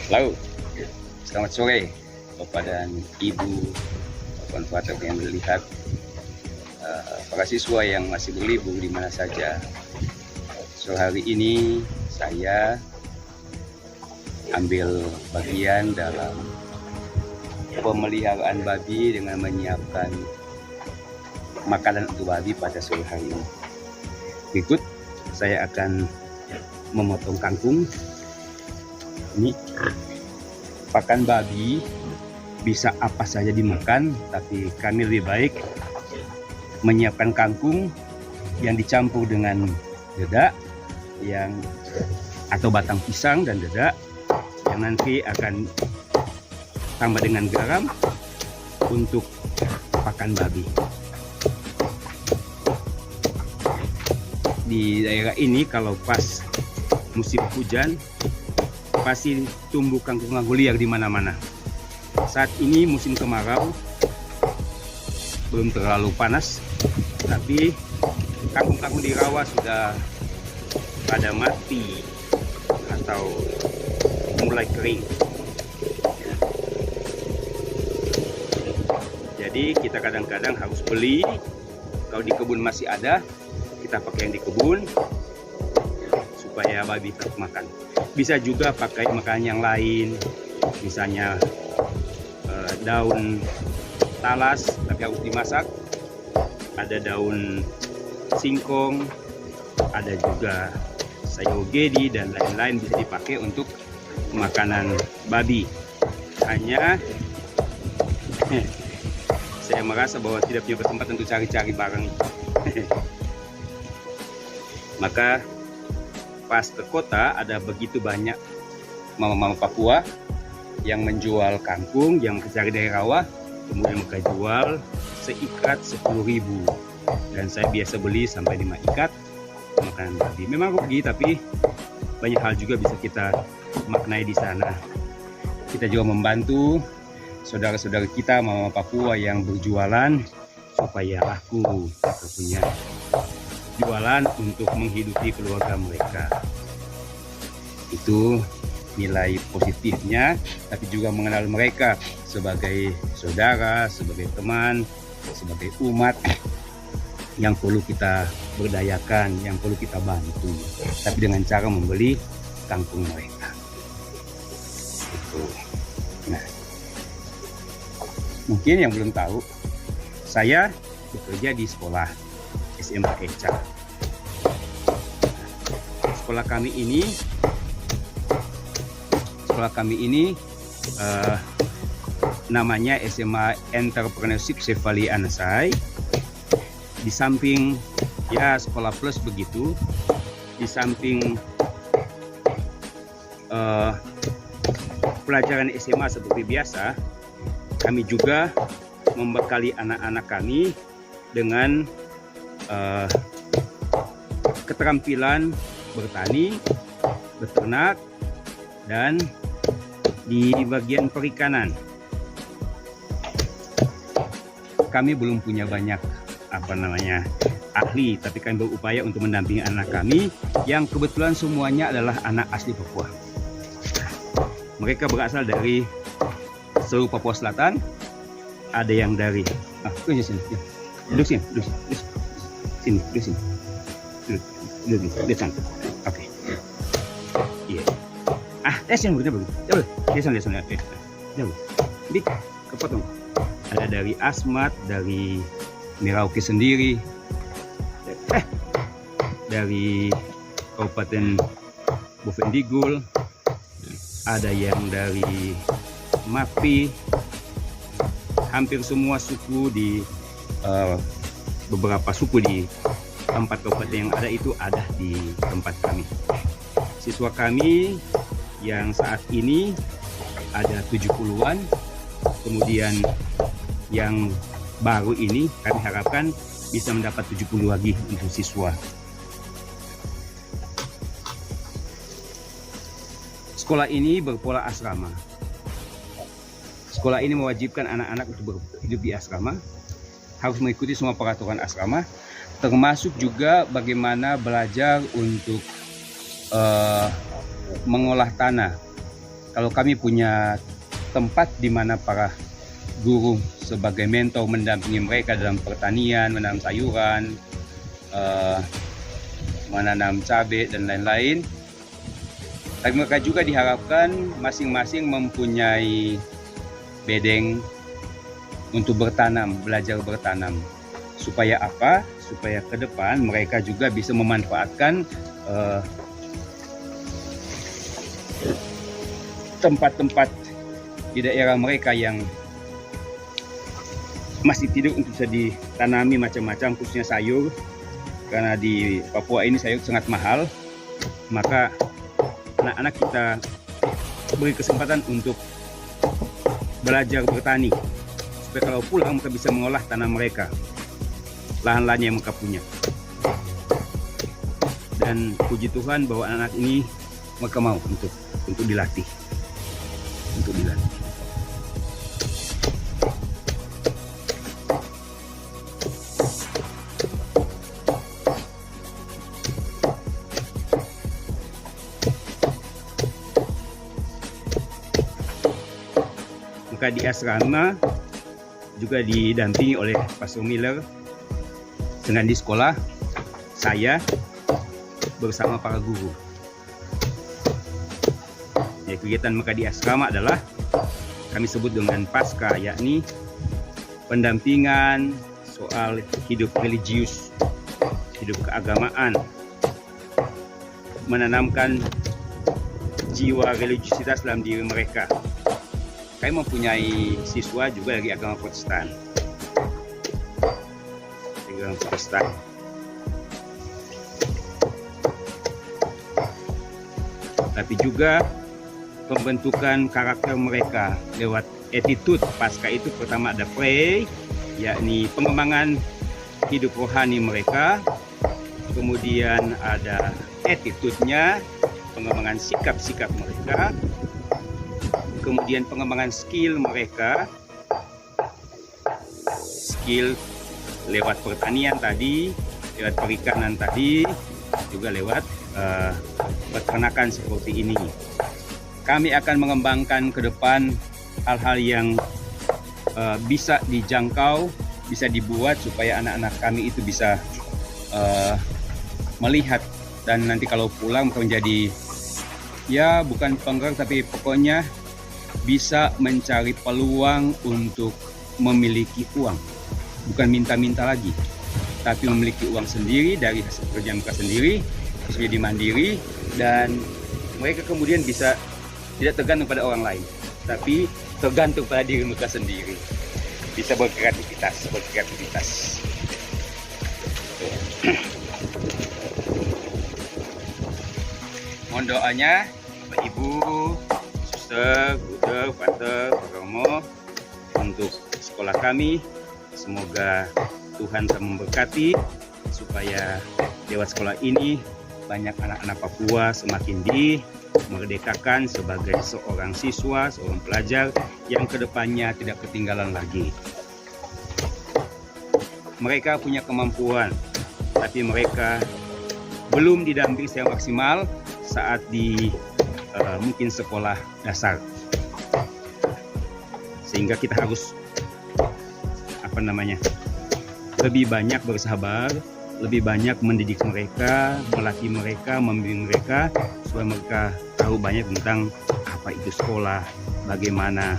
Halo, selamat sore Bapak dan Ibu, Bapak yang melihat para siswa yang masih berlibur di mana saja. So hari ini saya ambil bagian dalam pemeliharaan babi dengan menyiapkan makanan untuk babi pada sore hari ini. Berikut saya akan memotong kangkung. Ini pakan babi bisa apa saja dimakan, tapi kami lebih baik menyiapkan kangkung yang dicampur dengan dedak atau batang pisang dan dedak yang nanti akan tambah dengan garam untuk pakan babi. Di daerah ini kalau pas musim hujan pasti tumbuh kangkung liar di mana-mana. Saat ini musim kemarau, belum terlalu panas, tapi kangkung-kangkung di rawa sudah pada mati atau mulai kering. Jadi kita kadang-kadang harus beli. Kalau di kebun masih ada, kita pakai yang di kebun supaya babi tetap makan. Bisa juga pakai makanan yang lain, misalnya daun talas tapi harus dimasak, ada daun singkong, ada juga sayur gedi dan lain-lain bisa dipakai untuk makanan babi. Hanya saya merasa bahwa tidak punya kesempatan untuk cari-cari barang. Maka pas ke kota ada begitu banyak mama-mama Papua yang menjual kangkung yang cari dari rawa, kemudian mereka jual seikat 10.000 dan saya biasa beli sampai 5 ikat makanan babi. Memang rugi, tapi banyak hal juga bisa kita maknai di sana. Kita juga membantu saudara-saudara kita mama Papua yang berjualan supaya laku, kita punya jualan untuk menghidupi keluarga mereka. Itu nilai positifnya, tapi juga mengenal mereka sebagai saudara, sebagai teman, sebagai umat yang perlu kita berdayakan, yang perlu kita bantu, tapi dengan cara membeli kangkung mereka. Itu. Nah, mungkin yang belum tahu, saya bekerja di sekolah SMA Eca. Sekolah kami ini namanya SMA Entrepreneurship Sefali Anasai. Di samping ya sekolah plus begitu, di samping pelajaran SMA seperti biasa, kami juga membekali anak-anak kami dengan keterampilan bertani, beternak, dan di bagian perikanan. Kami belum punya banyak ahli, tapi kami berupaya untuk mendampingi anak kami yang kebetulan semuanya adalah anak asli Papua. Mereka berasal dari seluruh Papua Selatan. Ada yang dari duduk sini. Duduk sana. Oke. Iya. Yang begitu. Dia sana. Jadi kepotong. Ada dari Asmat, dari Merauke sendiri, dari Kabupaten Bovendigul, ada yang dari Mapi. Hampir semua suku di beberapa suku di tempat kabupaten yang ada itu ada di tempat kami. Siswa kami yang saat ini ada 70-an, kemudian yang baru ini kami harapkan bisa mendapat 70 lagi untuk siswa. Sekolah ini berpola asrama. Sekolah ini mewajibkan anak-anak untuk hidup di asrama, harus mengikuti semua peraturan asrama, termasuk juga bagaimana belajar untuk mengolah tanah. kalau kami punya tempat di mana para guru sebagai mentor mendampingi mereka dalam pertanian, menanam sayuran, menanam cabai dan lain-lain. Tapi mereka juga diharapkan masing-masing mempunyai bedeng untuk bertanam, belajar bertanam. Supaya apa? Supaya ke depan mereka juga bisa memanfaatkan tempat-tempat di daerah mereka yang masih tidak untuk bisa ditanami macam-macam, khususnya sayur. Karena di Papua ini sayur sangat mahal, maka anak-anak kita beri kesempatan untuk belajar bertani, supaya kalau pulang mereka bisa mengolah tanah mereka, lahan-lahan yang mereka punya. Dan puji Tuhan bahwa anak-anak ini mereka mau untuk dilatih, Maka di asrama juga didampingi oleh Pastor Miller. Dengan di sekolah, saya bersama para guru. Ya, kegiatan mereka di asrama adalah kami sebut dengan Pasca, yakni pendampingan soal hidup religius, hidup keagamaan, menanamkan jiwa religiusitas dalam diri mereka. Kami mempunyai siswa juga dari agama Protestan. Tapi juga pembentukan karakter mereka lewat attitude. Pasca itu pertama ada pray, yakni pengembangan hidup rohani mereka. Kemudian ada attitude-nya, pengembangan sikap-sikap mereka. Kemudian pengembangan skill mereka, skill lewat pertanian tadi, lewat perikanan tadi, juga lewat peternakan seperti ini. Kami akan mengembangkan ke depan hal-hal yang bisa dijangkau, bisa dibuat supaya anak-anak kami itu bisa melihat, dan nanti kalau pulang menjadi, ya bukan penggerak, tapi pokoknya bisa mencari peluang untuk memiliki uang. Bukan minta-minta lagi, tapi memiliki uang sendiri dari hasil kerja mereka sendiri, bisa jadi mandiri, dan mereka kemudian bisa tidak tergantung pada orang lain, tapi tergantung pada diri mereka sendiri. Bisa berkreativitas. Mohon doanya Bapak Ibu, Suster, Bruder, Pater, Pak Romo untuk sekolah kami. Semoga Tuhan bisa memberkati supaya lewat sekolah ini banyak anak-anak Papua semakin dimerdekakan sebagai seorang siswa, seorang pelajar yang kedepannya tidak ketinggalan lagi. Mereka punya kemampuan, tapi mereka belum didampingi secara maksimal saat di mungkin sekolah dasar. Sehingga kita harus lebih banyak bersabar, lebih banyak mendidik mereka, melatih mereka, membimbing mereka, supaya mereka tahu banyak tentang apa itu sekolah, bagaimana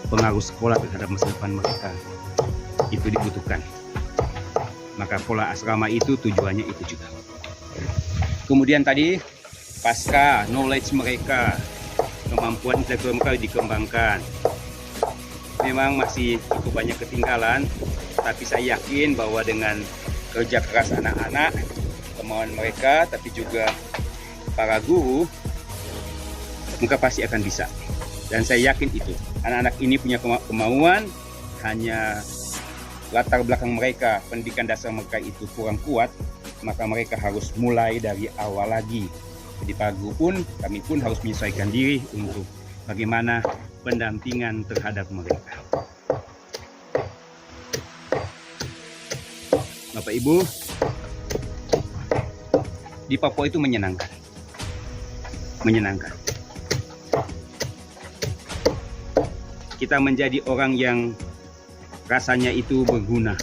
pengaruh sekolah terhadap masa depan mereka. Itu dibutuhkan. Maka pola asrama itu tujuannya itu juga. Kemudian tadi pasca knowledge mereka, kemampuan intelektual mereka dikembangkan. Memang masih cukup banyak ketinggalan, tapi saya yakin bahwa dengan kerja keras anak-anak, kemauan mereka, tapi juga para guru, mereka pasti akan bisa. Dan saya yakin itu, anak-anak ini punya kemauan, hanya latar belakang mereka, pendidikan dasar mereka itu kurang kuat, maka mereka harus mulai dari awal lagi. Jadi para guru pun, kami pun harus menyesuaikan diri untuk bagaimana pendampingan terhadap mereka. Bapak Ibu, di Papua itu menyenangkan. kita menjadi orang yang rasanya itu berguna.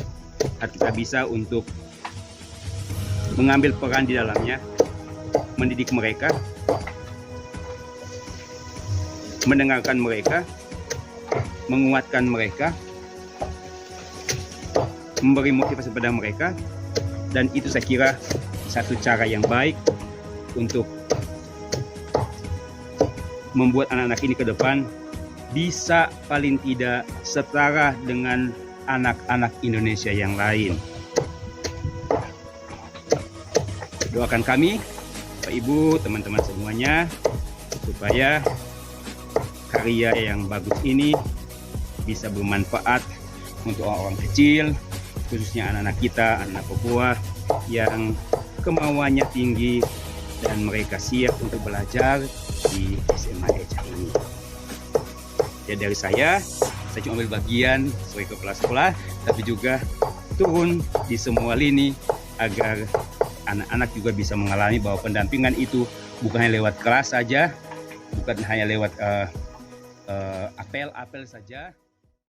Kita bisa untuk mengambil peran di dalamnya, mendidik mereka, mendengarkan mereka, menguatkan mereka, memberi motivasi pada mereka, dan itu saya kira satu cara yang baik untuk membuat anak-anak ini ke depan bisa paling tidak setara dengan anak-anak Indonesia yang lain. Doakan kami, Bapak Ibu, teman-teman semuanya, supaya karya yang bagus ini bisa bermanfaat untuk orang-orang kecil, khususnya anak-anak kita, anak Papua yang kemauannya tinggi dan mereka siap untuk belajar di SMA Ejak ini. Ya, dari saya cuma ambil bagian sebagai kepala sekolah, tapi juga turun di semua lini agar anak-anak juga bisa mengalami bahwa pendampingan itu bukan hanya lewat kelas saja, bukan hanya lewat apel-apel saja.